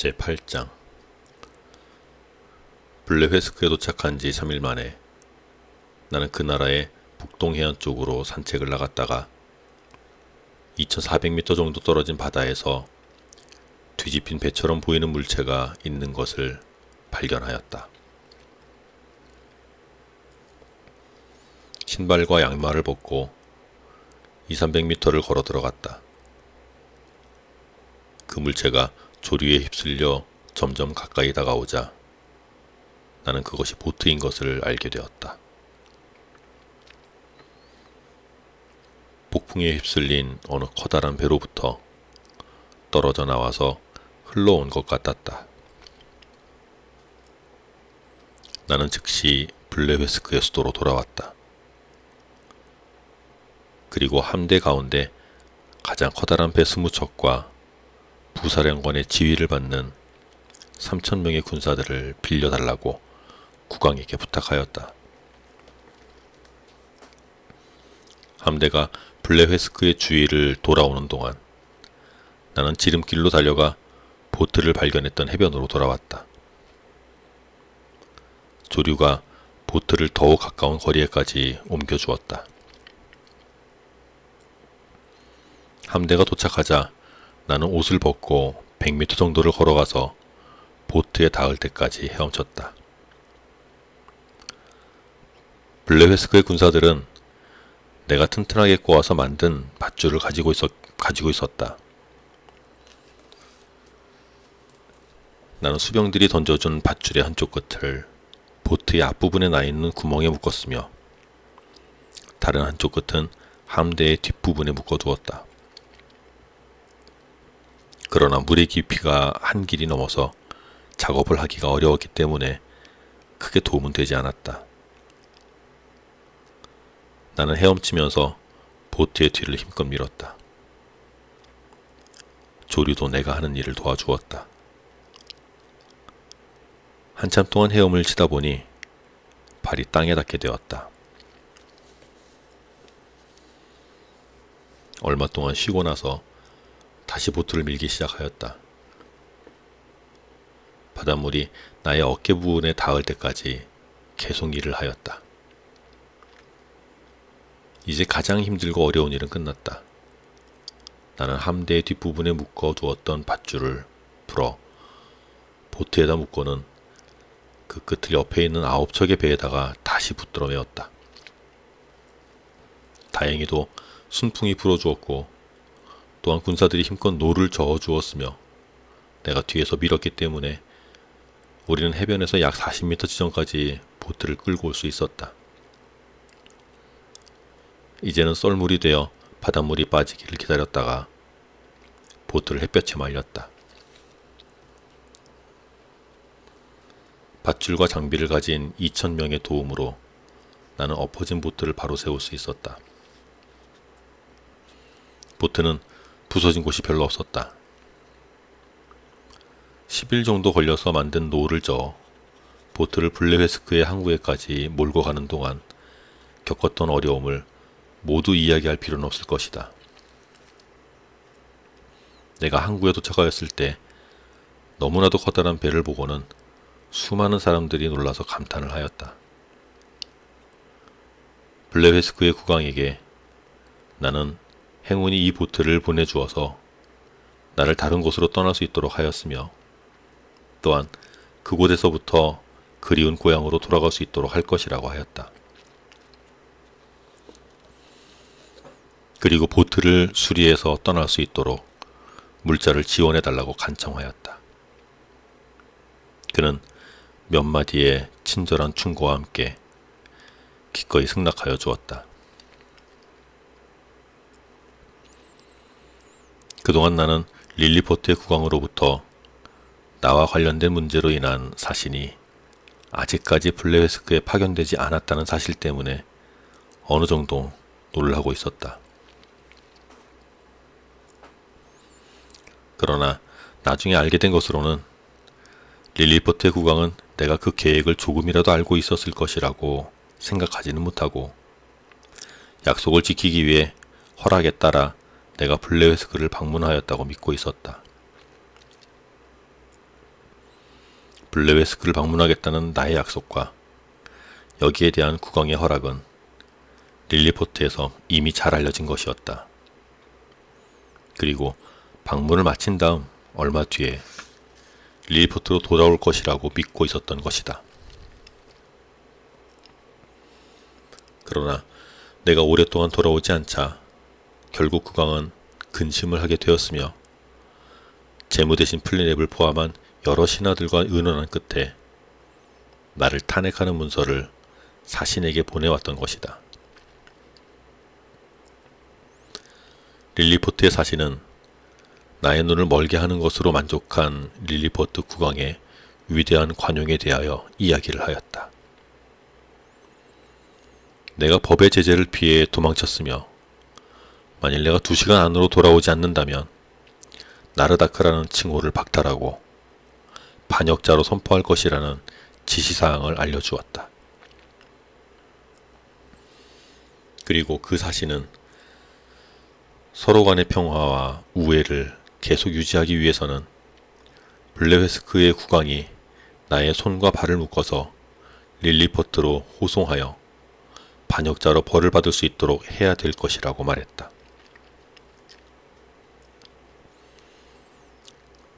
제8장 블레회스크에 도착한 지 3일 만에 나는 그 나라의 북동해안 쪽으로 산책을 나갔다가 2400m 정도 떨어진 바다에서 뒤집힌 배처럼 보이는 물체가 있는 것을 발견하였다. 신발과 양말을 벗고 200~300m를 걸어 들어갔다. 그 물체가 조류에 휩쓸려 점점 가까이 다가오자 나는 그것이 보트인 것을 알게 되었다. 폭풍에 휩쓸린 어느 커다란 배로부터 떨어져 나와서 흘러온 것 같았다. 나는 즉시 블레회스크의 수도로 돌아왔다. 그리고 함대 가운데 가장 커다란 배 20척과 부사령관의 지휘를 받는 3000명의 군사들을 빌려달라고 국왕에게 부탁하였다. 함대가 블레회스크의 주위를 돌아오는 동안 나는 지름길로 달려가 보트를 발견했던 해변으로 돌아왔다. 조류가 보트를 더욱 가까운 거리에까지 옮겨주었다. 함대가 도착하자 나는 옷을 벗고 100m 정도를 걸어가서 보트에 닿을 때까지 헤엄쳤다. 블레회스크의 군사들은 내가 튼튼하게 꼬아서 만든 밧줄을 가지고 있었다. 나는 수병들이 던져준 밧줄의 한쪽 끝을 보트의 앞부분에 나 있는 구멍에 묶었으며 다른 한쪽 끝은 함대의 뒷부분에 묶어두었다. 그러나 물의 깊이가 한 길이 넘어서 작업을 하기가 어려웠기 때문에 크게 도움은 되지 않았다. 나는 헤엄치면서 보트의 뒤를 힘껏 밀었다. 조류도 내가 하는 일을 도와주었다. 한참 동안 헤엄을 치다 보니 발이 땅에 닿게 되었다. 얼마 동안 쉬고 나서 다시 보트를 밀기 시작하였다. 바닷물이 나의 어깨 부분에 닿을 때까지 계속 일을 하였다. 이제 가장 힘들고 어려운 일은 끝났다. 나는 함대의 뒷부분에 묶어 두었던 밧줄을 풀어 보트에다 묶고는 그 끝을 옆에 있는 9척의 배에다가 다시 붙들어 메었다. 다행히도 순풍이 불어주었고 또한 군사들이 힘껏 노를 저어주었으며 내가 뒤에서 밀었기 때문에 우리는 해변에서 약 40m 지점까지 보트를 끌고 올 수 있었다. 이제는 썰물이 되어 바닷물이 빠지기를 기다렸다가 보트를 햇볕에 말렸다. 밧줄과 장비를 가진 2000명의 도움으로 나는 엎어진 보트를 바로 세울 수 있었다. 보트는 부서진 곳이 별로 없었다. 10일 정도 걸려서 만든 노를 저어 보트를 블레회스크의 항구에까지 몰고 가는 동안 겪었던 어려움을 모두 이야기할 필요는 없을 것이다. 내가 항구에 도착하였을 때 너무나도 커다란 배를 보고는 수많은 사람들이 놀라서 감탄을 하였다. 블레회스크의 국왕에게 나는 행운이 이 보트를 보내주어서 나를 다른 곳으로 떠날 수 있도록 하였으며 또한 그곳에서부터 그리운 고향으로 돌아갈 수 있도록 할 것이라고 하였다. 그리고 보트를 수리해서 떠날 수 있도록 물자를 지원해달라고 간청하였다. 그는 몇 마디의 친절한 충고와 함께 기꺼이 승낙하여 주었다. 그동안 나는 릴리포트의 국왕으로부터 나와 관련된 문제로 인한 사신이 아직까지 블레회스크에 파견되지 않았다는 사실 때문에 어느 정도 놀라고 있었다. 그러나 나중에 알게 된 것으로는 릴리포트의 국왕은 내가 그 계획을 조금이라도 알고 있었을 것이라고 생각하지는 못하고 약속을 지키기 위해 허락에 따라 내가 블레회스크를 방문하였다고 믿고 있었다. 블레웨스크를 방문하겠다는 나의 약속과 여기에 대한 국왕의 허락은 릴리포트에서 이미 잘 알려진 것이었다. 그리고 방문을 마친 다음 얼마 뒤에 릴리포트로 돌아올 것이라고 믿고 있었던 것이다. 그러나 내가 오랫동안 돌아오지 않자 결국 국왕은 근심을 하게 되었으며 재무 대신 플리넵을 포함한 여러 신하들과 의논한 끝에 나를 탄핵하는 문서를 사신에게 보내왔던 것이다. 릴리포트의 사신은 나의 눈을 멀게 하는 것으로 만족한 릴리포트 국왕의 위대한 관용에 대하여 이야기를 하였다. 내가 법의 제재를 피해 도망쳤으며 만일 내가 2시간 안으로 돌아오지 않는다면 나르다크라는 칭호를 박탈하고 반역자로 선포할 것이라는 지시사항을 알려주었다. 그리고 그 사신은 서로 간의 평화와 우애를 계속 유지하기 위해서는 블레웨스크의 국왕이 나의 손과 발을 묶어서 릴리포트로 호송하여 반역자로 벌을 받을 수 있도록 해야 될 것이라고 말했다.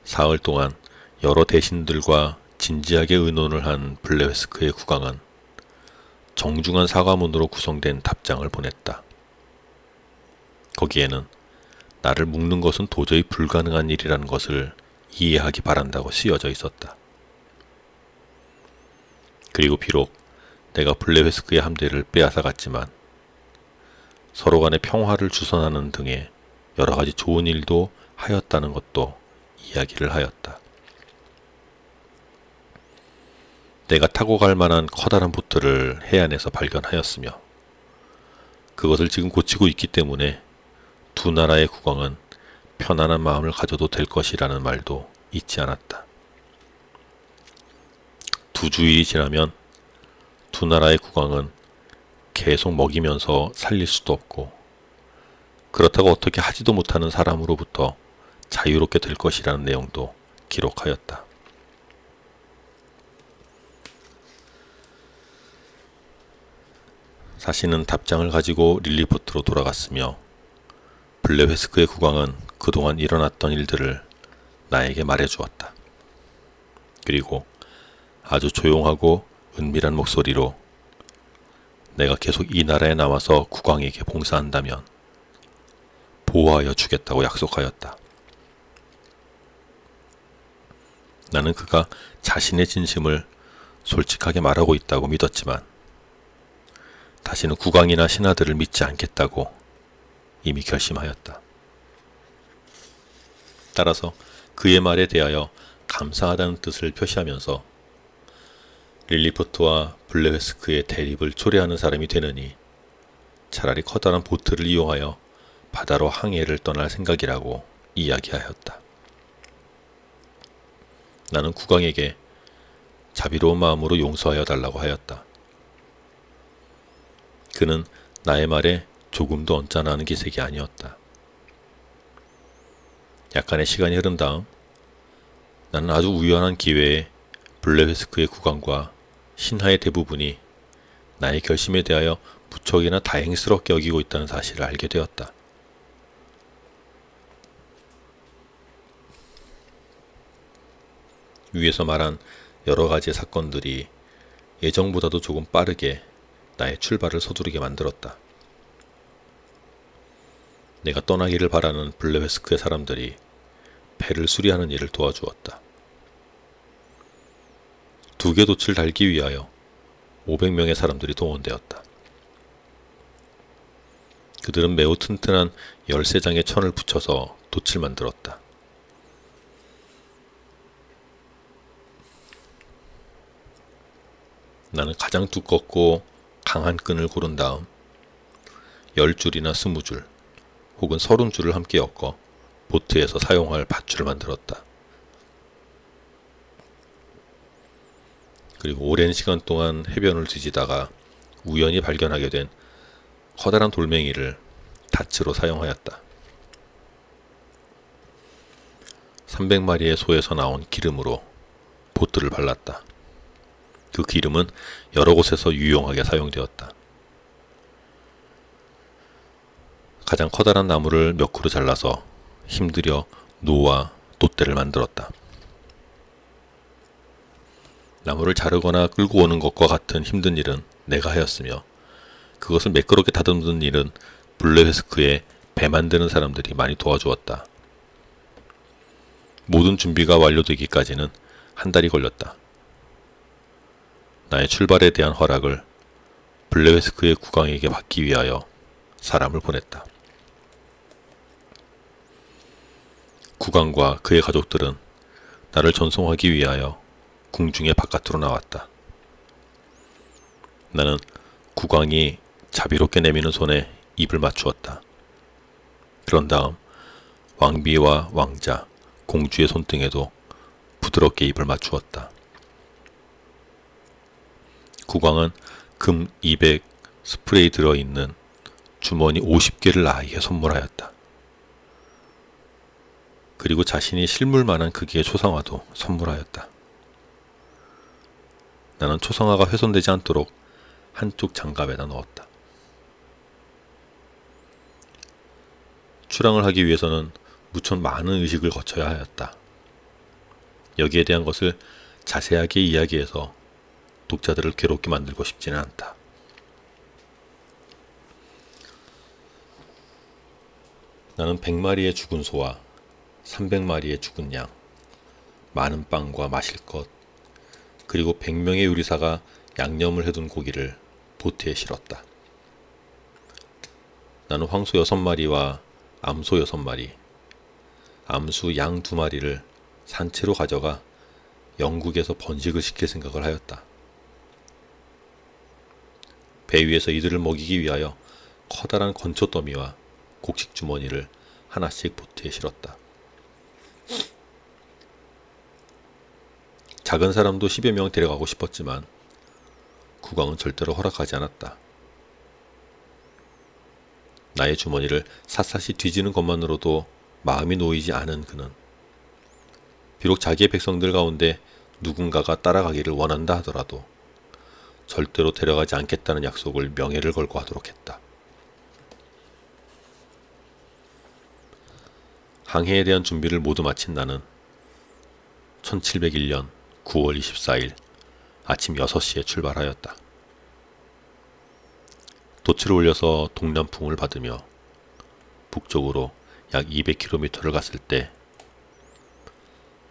사흘 동안 여러 대신들과 진지하게 의논을 한 블레웨스크의 국왕은 정중한 사과문으로 구성된 답장을 보냈다. 거기에는 나를 묶는 것은 도저히 불가능한 일이라는 것을 이해하기 바란다고 쓰여져 있었다. 그리고 비록 내가 블레웨스크의 함대를 빼앗아갔지만 서로 간의 평화를 주선하는 등의 여러 가지 좋은 일도 하였다는 것도 이야기를 하였다. 내가 타고 갈 만한 커다란 보트를 해안에서 발견하였으며 그것을 지금 고치고 있기 때문에 두 나라의 국왕은 편안한 마음을 가져도 될 것이라는 말도 잊지 않았다. 2주일이 지나면 두 나라의 국왕은 계속 먹이면서 살릴 수도 없고 그렇다고 어떻게 하지도 못하는 사람으로부터 자유롭게 될 것이라는 내용도 기록하였다. 사신은 답장을 가지고 릴리포트로 돌아갔으며 블레웨스크의 국왕은 그동안 일어났던 일들을 나에게 말해주었다. 그리고 아주 조용하고 은밀한 목소리로 내가 계속 이 나라에 남아서 국왕에게 봉사한다면 보호하여 주겠다고 약속하였다. 나는 그가 자신의 진심을 솔직하게 말하고 있다고 믿었지만 다시는 국왕이나 신하들을 믿지 않겠다고 이미 결심하였다. 따라서 그의 말에 대하여 감사하다는 뜻을 표시하면서 릴리포트와 블레웨스크의 대립을 초래하는 사람이 되느니 차라리 커다란 보트를 이용하여 바다로 항해를 떠날 생각이라고 이야기하였다. 나는 국왕에게 자비로운 마음으로 용서하여 달라고 하였다. 그는 나의 말에 조금도 언짢아하는 기색이 아니었다. 약간의 시간이 흐른 다음 나는 아주 우연한 기회에 블레웨스크의 국왕과 신하의 대부분이 나의 결심에 대하여 무척이나 다행스럽게 여기고 있다는 사실을 알게 되었다. 위에서 말한 여러 가지의 사건들이 예정보다도 조금 빠르게 나의 출발을 서두르게 만들었다. 내가 떠나기를 바라는 블레웨스크의 사람들이 배를 수리하는 일을 도와주었다. 2개 돛을 달기 위하여 500명의 사람들이 동원되었다. 그들은 매우 튼튼한 13장의 천을 붙여서 돛을 만들었다. 나는 가장 두껍고 강한 끈을 고른 다음 10줄이나 20줄 혹은 30줄을 함께 엮어 보트에서 사용할 밧줄을 만들었다. 그리고 오랜 시간 동안 해변을 뒤지다가 우연히 발견하게 된 커다란 돌멩이를 닻으로 사용하였다. 300마리의 소에서 나온 기름으로 보트를 발랐다. 그 기름은 여러 곳에서 유용하게 사용되었다. 가장 커다란 나무를 몇 그루 잘라서 힘들여 노와 돛대를 만들었다. 나무를 자르거나 끌고 오는 것과 같은 힘든 일은 내가 하였으며 그것을 매끄럽게 다듬는 일은 블레회스크의 배 만드는 사람들이 많이 도와주었다. 모든 준비가 완료되기까지는 한 달이 걸렸다. 나의 출발에 대한 허락을 블레회스크의 국왕에게 받기 위하여 사람을 보냈다. 국왕과 그의 가족들은 나를 전송하기 위하여 궁중의 바깥으로 나왔다. 나는 국왕이 자비롭게 내미는 손에 입을 맞추었다. 그런 다음 왕비와 왕자, 공주의 손등에도 부드럽게 입을 맞추었다. 국왕은 금 200 스프레이 들어있는 주머니 50개를 나에게 선물하였다. 그리고 자신이 실물만한 크기의 초상화도 선물하였다. 나는 초상화가 훼손되지 않도록 한쪽 장갑에다 넣었다. 출항을 하기 위해서는 무척 많은 의식을 거쳐야 하였다. 여기에 대한 것을 자세하게 이야기해서 독자들을 괴롭게 만들고 싶지는 않다. 나는 100마리의 죽은 소와 300마리의 죽은 양, 많은 빵과 마실 것, 그리고 100명의 요리사가 양념을 해둔 고기를 보트에 실었다. 나는 황소 6마리와 암소 6마리, 암수 양 2마리를 산채로 가져가 영국에서 번식을 시킬 생각을 하였다. 배 위에서 이들을 먹이기 위하여 커다란 건초더미와 곡식 주머니를 하나씩 보트에 실었다. 작은 사람도 10여 명 데려가고 싶었지만 국왕은 절대로 허락하지 않았다. 나의 주머니를 샅샅이 뒤지는 것만으로도 마음이 놓이지 않은 그는 비록 자기의 백성들 가운데 누군가가 따라가기를 원한다 하더라도 절대로 데려가지 않겠다는 약속을 명예를 걸고 하도록 했다. 항해에 대한 준비를 모두 마친 나는 1701년 9월 24일 아침 6시에 출발하였다. 돛을 올려서 동남풍을 받으며 북쪽으로 약 200km를 갔을 때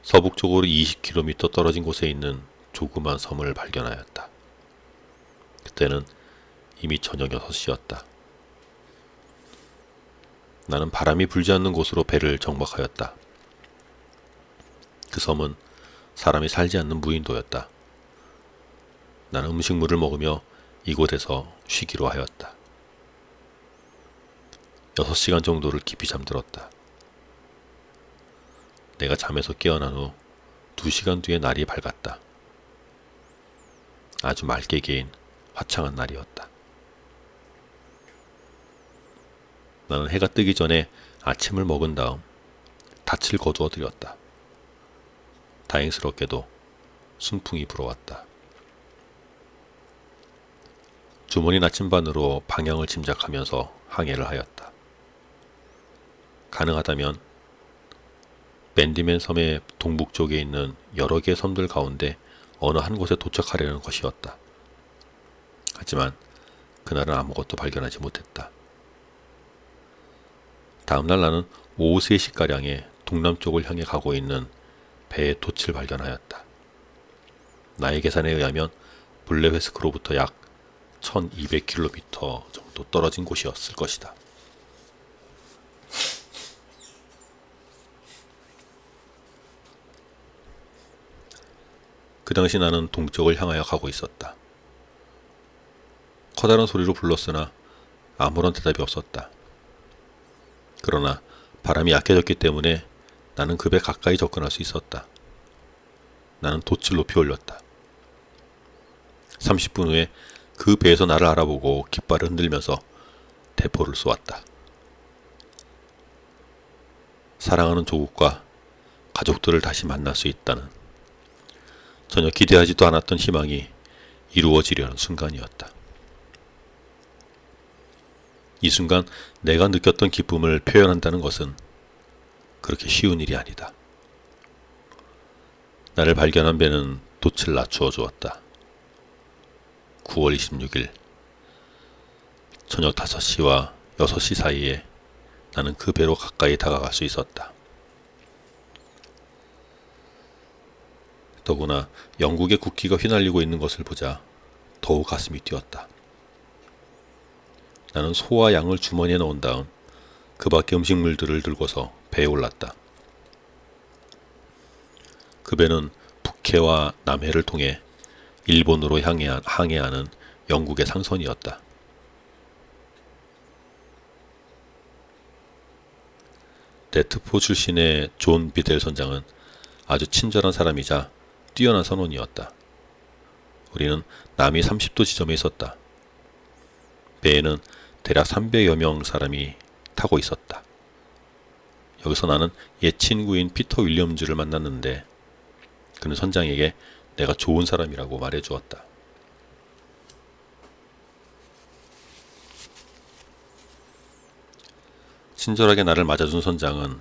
서북쪽으로 20km 떨어진 곳에 있는 조그만 섬을 발견하였다. 그때는 이미 저녁 6시였다. 나는 바람이 불지 않는 곳으로 배를 정박하였다. 그 섬은 사람이 살지 않는 무인도였다. 나는 음식물을 먹으며 이곳에서 쉬기로 하였다. 6시간 정도를 깊이 잠들었다. 내가 잠에서 깨어난 후 2시간 뒤에 날이 밝았다. 아주 맑게 개인 화창한 날이었다. 나는 해가 뜨기 전에 아침을 먹은 다음 닻을 거두어 들였다. 다행스럽게도 순풍이 불어왔다. 주머니 나침반으로 방향을 짐작하면서 항해를 하였다. 가능하다면 맨디맨 섬의 동북쪽에 있는 여러 개의 섬들 가운데 어느 한 곳에 도착하려는 것이었다. 하지만 그날은 아무것도 발견하지 못했다. 다음날 나는 오후 3시가량에 동남쪽을 향해 가고 있는 배의 돛을 발견하였다. 나의 계산에 의하면 블레회스크로부터 약 1200km 정도 떨어진 곳이었을 것이다. 그 당시 나는 동쪽을 향하여 가고 있었다. 커다란 소리로 불렀으나 아무런 대답이 없었다. 그러나 바람이 약해졌기 때문에 나는 그 배 가까이 접근할 수 있었다. 나는 돛을 높이 올렸다. 30분 후에 그 배에서 나를 알아보고 깃발을 흔들면서 대포를 쏘았다. 사랑하는 조국과 가족들을 다시 만날 수 있다는 전혀 기대하지도 않았던 희망이 이루어지려는 순간이었다. 이 순간 내가 느꼈던 기쁨을 표현한다는 것은 그렇게 쉬운 일이 아니다. 나를 발견한 배는 돛을 낮추어 주었다. 9월 26일 저녁 5시와 6시 사이에 나는 그 배로 가까이 다가갈 수 있었다. 더구나 영국의 국기가 휘날리고 있는 것을 보자 더욱 가슴이 뛰었다. 나는 소와 양을 주머니에 넣은 다음 그 밖의 음식물들을 들고서 배에 올랐다. 그 배는 북해와 남해를 통해 일본으로 항해하는 영국의 상선이었다. 네트포 출신의 존 비델 선장은 아주 친절한 사람이자 뛰어난 선원이었다. 우리는 남이 30도 지점에 있었다. 배에는 대략 300여 명 사람이 타고 있었다. 여기서 나는 옛 친구인 피터 윌리엄즈를 만났는데 그는 선장에게 내가 좋은 사람이라고 말해주었다. 친절하게 나를 맞아준 선장은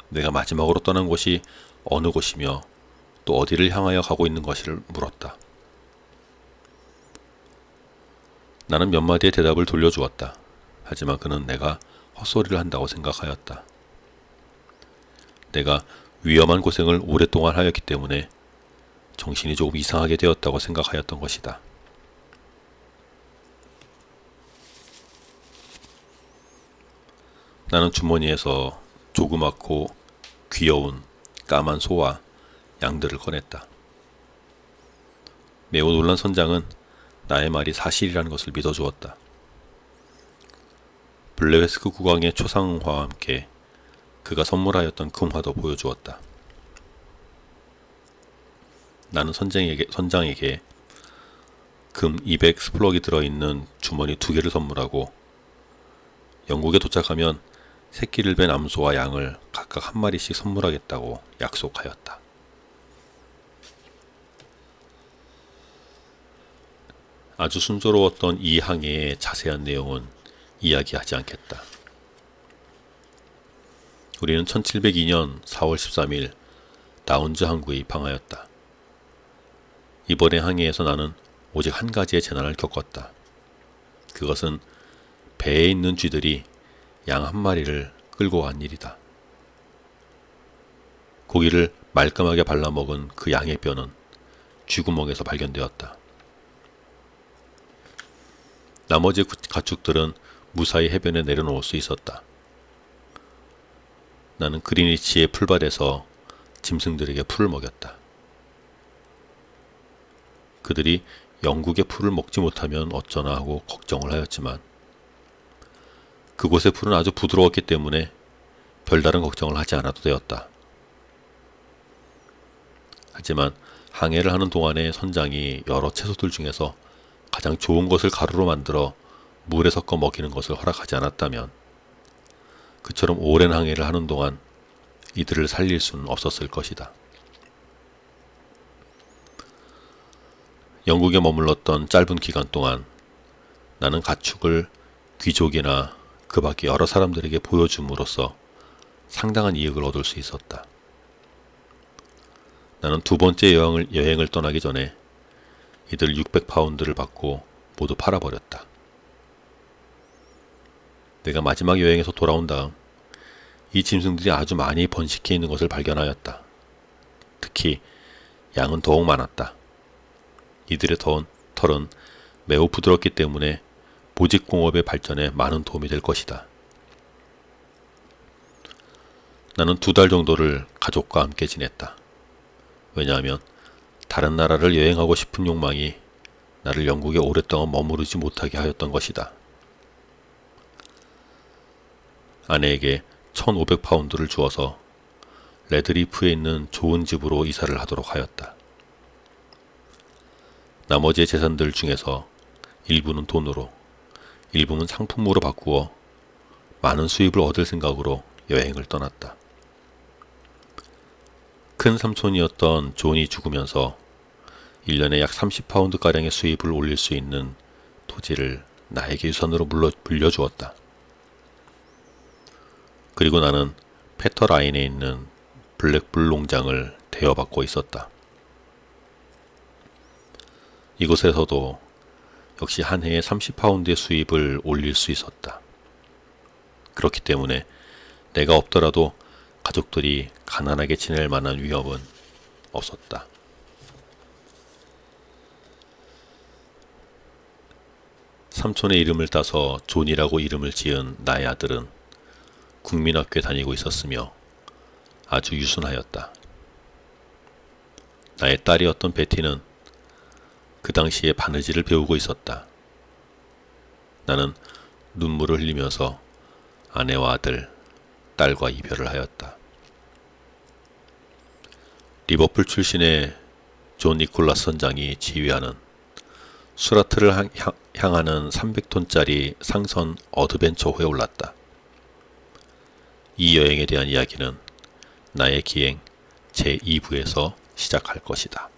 내가 마지막으로 떠난 곳이 어느 곳이며 또 어디를 향하여 가고 있는 것을 물었다. 나는 몇 마디의 대답을 돌려주었다. 하지만 그는 내가 헛소리를 한다고 생각하였다. 내가 위험한 고생을 오랫동안 하였기 때문에 정신이 조금 이상하게 되었다고 생각하였던 것이다. 나는 주머니에서 조그맣고 귀여운 까만 소와 양들을 꺼냈다. 매우 놀란 선장은 나의 말이 사실이라는 것을 믿어주었다. 블레웨스크 국왕의 초상화와 함께 그가 선물하였던 금화도 보여주었다. 나는 선장에게 금 200 스플럭이 들어있는 주머니 2개를 선물하고 영국에 도착하면 새끼를 뺀 암소와 양을 각각 한 마리씩 선물하겠다고 약속하였다. 아주 순조로웠던 이 항해의 자세한 내용은 이야기하지 않겠다. 우리는 1702년 4월 13일 다운즈 항구에 입항하였다. 이번의 항해에서 나는 오직 한 가지의 재난을 겪었다. 그것은 배에 있는 쥐들이 양 한 마리를 끌고 간 일이다. 고기를 말끔하게 발라먹은 그 양의 뼈는 쥐구멍에서 발견되었다. 나머지 가축들은 무사히 해변에 내려놓을 수 있었다. 나는 그리니치의 풀밭에서 짐승들에게 풀을 먹였다. 그들이 영국의 풀을 먹지 못하면 어쩌나 하고 걱정을 하였지만 그곳의 풀은 아주 부드러웠기 때문에 별다른 걱정을 하지 않아도 되었다. 하지만 항해를 하는 동안에 선장이 여러 채소들 중에서 가장 좋은 것을 가루로 만들어 물에 섞어 먹이는 것을 허락하지 않았다면 그처럼 오랜 항해를 하는 동안 이들을 살릴 수는 없었을 것이다. 영국에 머물렀던 짧은 기간 동안 나는 가축을 귀족이나 그 밖에 여러 사람들에게 보여줌으로써 상당한 이익을 얻을 수 있었다. 나는 두 번째 여행을 떠나기 전에 이들 600파운드를 받고 모두 팔아버렸다. 내가 마지막 여행에서 돌아온 다음 이 짐승들이 아주 많이 번식해 있는 것을 발견하였다. 특히 양은 더욱 많았다. 이들의 털은 매우 부드럽기 때문에 보직공업의 발전에 많은 도움이 될 것이다. 나는 2달 정도를 가족과 함께 지냈다. 왜냐하면 다른 나라를 여행하고 싶은 욕망이 나를 영국에 오랫동안 머무르지 못하게 하였던 것이다. 아내에게 1500파운드를 주어서 레드리프에 있는 좋은 집으로 이사를 하도록 하였다. 나머지의 재산들 중에서 일부는 돈으로, 일부는 상품으로 바꾸어 많은 수입을 얻을 생각으로 여행을 떠났다. 큰 삼촌이었던 존이 죽으면서 1년에 약 30파운드가량의 수입을 올릴 수 있는 토지를 나에게 유산으로 물려주었다. 그리고 나는 페터라인에 있는 블랙불 농장을 대여받고 있었다. 이곳에서도 역시 한 해에 30파운드의 수입을 올릴 수 있었다. 그렇기 때문에 내가 없더라도 가족들이 가난하게 지낼 만한 위험은 없었다. 삼촌의 이름을 따서 존이라고 이름을 지은 나의 아들은 국민학교에 다니고 있었으며 아주 유순하였다. 나의 딸이었던 베티는 그 당시에 바느질을 배우고 있었다. 나는 눈물을 흘리면서 아내와 아들, 딸과 이별을 하였다. 리버풀 출신의 존 니콜라스 선장이 지휘하는 수라트를 향하는 300톤짜리 상선 어드벤처호에 올랐다. 이 여행에 대한 이야기는 나의 기행 제2부에서 시작할 것이다.